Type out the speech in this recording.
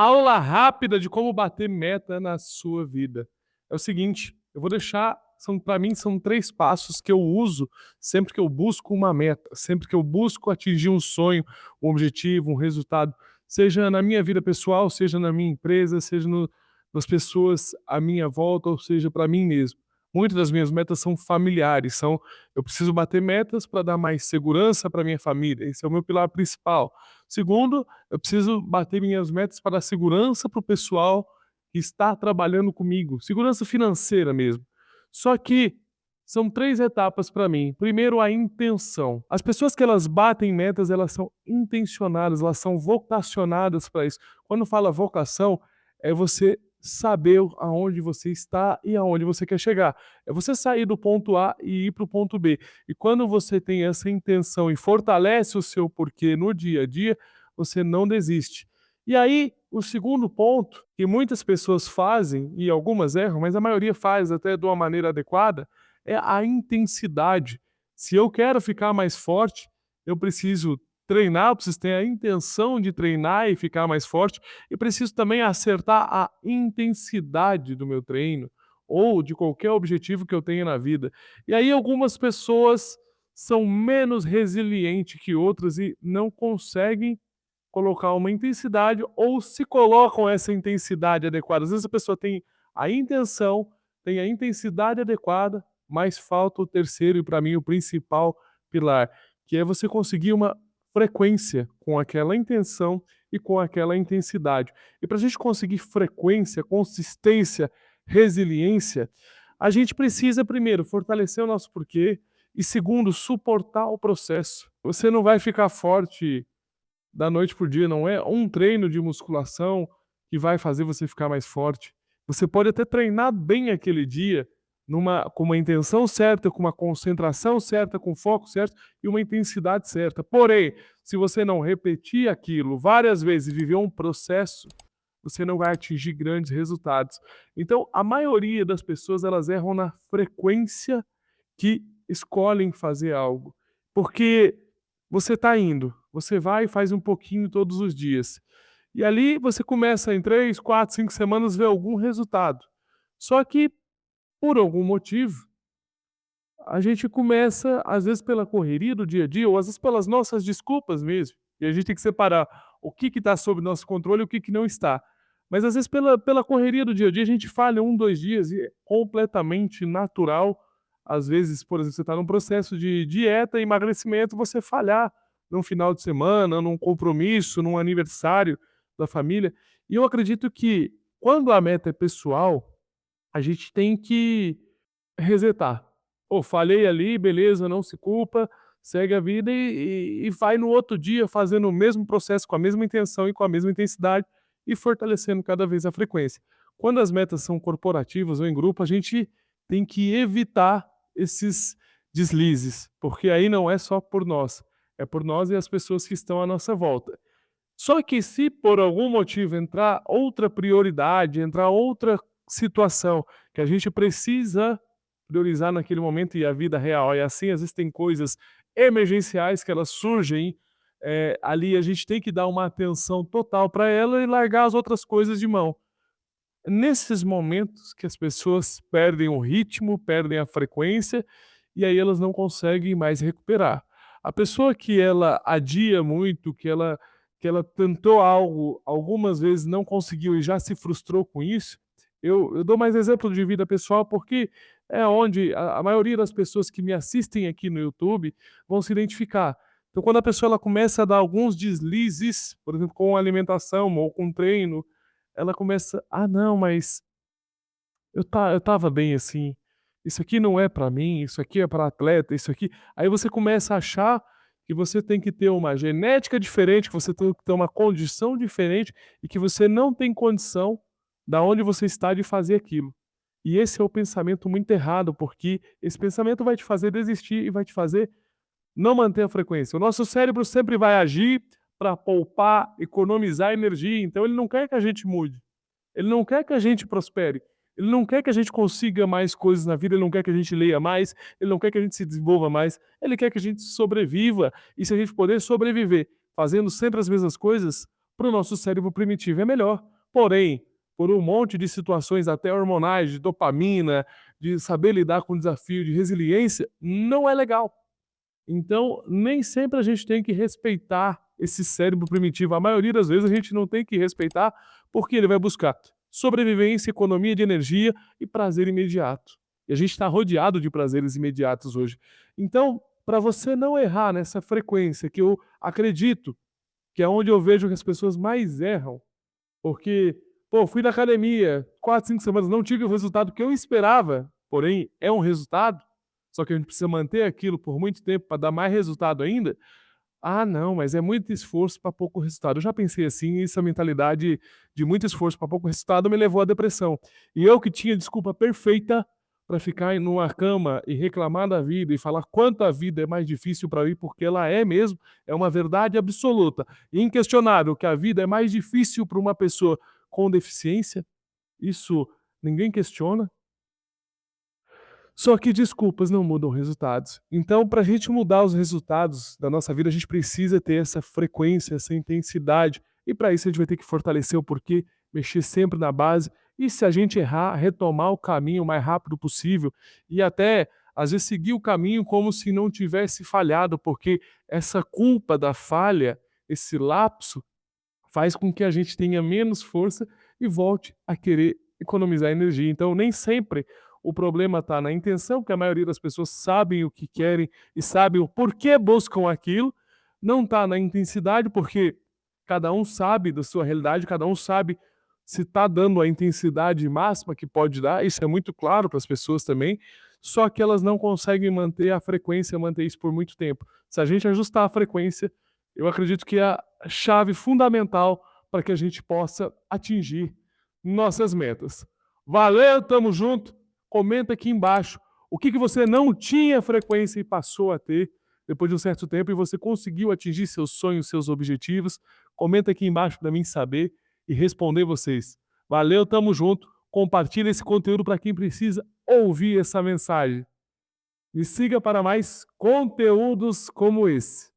Aula rápida de como bater meta na sua vida. É o seguinte, eu vou deixar para mim são 3 passos que eu uso sempre que eu busco uma meta, sempre que eu busco atingir um sonho, um objetivo, um resultado, seja na minha vida pessoal, seja na minha empresa, seja nas pessoas à minha volta, ou seja, para mim mesmo. Muitas das minhas metas são familiares, eu preciso bater metas para dar mais segurança para minha família, esse é o meu pilar principal. Segundo, eu preciso bater minhas metas para dar segurança para o pessoal que está trabalhando comigo, segurança financeira mesmo. Só que são 3 etapas para mim. Primeiro, a intenção. As pessoas que elas batem metas, elas são intencionadas, elas são vocacionadas para isso. Quando fala vocação, é você saber aonde você está e aonde você quer chegar. É você sair do ponto A e ir para o ponto B. E quando você tem essa intenção e fortalece o seu porquê no dia a dia, você não desiste. E aí, o segundo ponto, que muitas pessoas fazem, e algumas erram, mas a maioria faz até de uma maneira adequada, é a intensidade. Se eu quero ficar mais forte, eu preciso treinar, eu preciso ter a intenção de treinar e ficar mais forte, e preciso também acertar a intensidade do meu treino, ou de qualquer objetivo que eu tenha na vida. E aí algumas pessoas são menos resilientes que outras e não conseguem colocar uma intensidade ou se colocam essa intensidade adequada. Às vezes a pessoa tem a intenção, tem a intensidade adequada, mas falta o terceiro e para mim o principal pilar, que é você conseguir uma frequência com aquela intenção e com aquela intensidade. E para a gente conseguir frequência, consistência, resiliência, a gente precisa primeiro fortalecer o nosso porquê e segundo suportar o processo. Você não vai ficar forte da noite para o dia, não é um treino de musculação que vai fazer você ficar mais forte. Você pode até treinar bem aquele dia, com uma intenção certa, com uma concentração certa, com foco certo e uma intensidade certa. Porém, se você não repetir aquilo várias vezes e viver um processo, você não vai atingir grandes resultados. Então, a maioria das pessoas elas erram na frequência que escolhem fazer algo. Porque você está indo, você vai e faz um pouquinho todos os dias. E ali você começa em 3, 4, 5 semanas ver algum resultado. Só que, por algum motivo, a gente começa, às vezes pela correria do dia a dia, ou às vezes pelas nossas desculpas mesmo, e a gente tem que separar o que está sob nosso controle e o que não está. Mas às vezes pela correria do dia a dia a gente falha 1, 2 dias e é completamente natural. Às vezes, por exemplo, você está num processo de dieta, emagrecimento, você falhar num final de semana, num compromisso, num aniversário da família. E eu acredito que quando a meta é pessoal, a gente tem que resetar. Pô, falhei ali, beleza, não se culpa, segue a vida e vai no outro dia fazendo o mesmo processo, com a mesma intenção e com a mesma intensidade e fortalecendo cada vez a frequência. Quando as metas são corporativas ou em grupo, a gente tem que evitar esses deslizes, porque aí não é só por nós, é por nós e as pessoas que estão à nossa volta. Só que se por algum motivo entrar outra prioridade, entrar outra situação que a gente precisa priorizar naquele momento e a vida real é assim, às vezes tem coisas emergenciais que elas surgem, ali a gente tem que dar uma atenção total para ela e largar as outras coisas de mão. Nesses momentos que as pessoas perdem o ritmo, perdem a frequência, e aí elas não conseguem mais recuperar. A pessoa que ela adia muito, que ela tentou algo, algumas vezes não conseguiu e já se frustrou com isso, eu dou mais exemplo de vida pessoal, porque é onde a maioria das pessoas que me assistem aqui no YouTube vão se identificar. Então quando a pessoa ela começa a dar alguns deslizes, por exemplo, com alimentação ou com treino, ela começa: "Ah não, mas eu estava bem assim, isso aqui não é pra mim, isso aqui é pra atleta, isso aqui", aí você começa a achar que você tem que ter uma genética diferente, que você tem que ter uma condição diferente e que você não tem condição, da onde você está, de fazer aquilo. E esse é o pensamento muito errado, porque esse pensamento vai te fazer desistir e vai te fazer não manter a frequência. O nosso cérebro sempre vai agir para poupar, economizar energia, então ele não quer que a gente mude. Ele não quer que a gente prospere. Ele não quer que a gente consiga mais coisas na vida, ele não quer que a gente leia mais, ele não quer que a gente se desenvolva mais, ele quer que a gente sobreviva. E se a gente puder sobreviver fazendo sempre as mesmas coisas, para o nosso cérebro primitivo é melhor. Porém, por um monte de situações até hormonais, de dopamina, de saber lidar com o desafio, de resiliência, não é legal. Então, nem sempre a gente tem que respeitar esse cérebro primitivo. A maioria das vezes a gente não tem que respeitar, porque ele vai buscar sobrevivência, economia de energia e prazer imediato. E a gente está rodeado de prazeres imediatos hoje. Então, para você não errar nessa frequência, que eu acredito que é onde eu vejo que as pessoas mais erram, porque, pô, fui na academia 4, 5 semanas, não tive o resultado que eu esperava, porém é um resultado, só que a gente precisa manter aquilo por muito tempo para dar mais resultado ainda. Ah, não, mas é muito esforço para pouco resultado. Eu já pensei assim, e essa mentalidade de muito esforço para pouco resultado me levou à depressão. E eu que tinha desculpa perfeita para ficar numa cama e reclamar da vida e falar quanto a vida é mais difícil para mim, porque ela é mesmo, é uma verdade absoluta e inquestionável que a vida é mais difícil para uma pessoa com deficiência, isso ninguém questiona. Só que desculpas não mudam resultados. Então, para a gente mudar os resultados da nossa vida, a gente precisa ter essa frequência, essa intensidade. E para isso a gente vai ter que fortalecer o porquê, mexer sempre na base. E se a gente errar, retomar o caminho o mais rápido possível e até às vezes seguir o caminho como se não tivesse falhado, porque essa culpa da falha, esse lapso, faz com que a gente tenha menos força e volte a querer economizar energia. Então, nem sempre o problema está na intenção, porque a maioria das pessoas sabem o que querem e sabem o porquê buscam aquilo. Não está na intensidade, porque cada um sabe da sua realidade, cada um sabe se está dando a intensidade máxima que pode dar. Isso é muito claro para as pessoas também. Só que elas não conseguem manter a frequência, manter isso por muito tempo. Se a gente ajustar a frequência, eu acredito que é a chave fundamental para que a gente possa atingir nossas metas. Valeu, tamo junto. Comenta aqui embaixo o que você não tinha frequência e passou a ter depois de um certo tempo e você conseguiu atingir seus sonhos, seus objetivos. Comenta aqui embaixo para mim saber e responder vocês. Valeu, tamo junto. Compartilha esse conteúdo para quem precisa ouvir essa mensagem. Me siga para mais conteúdos como esse.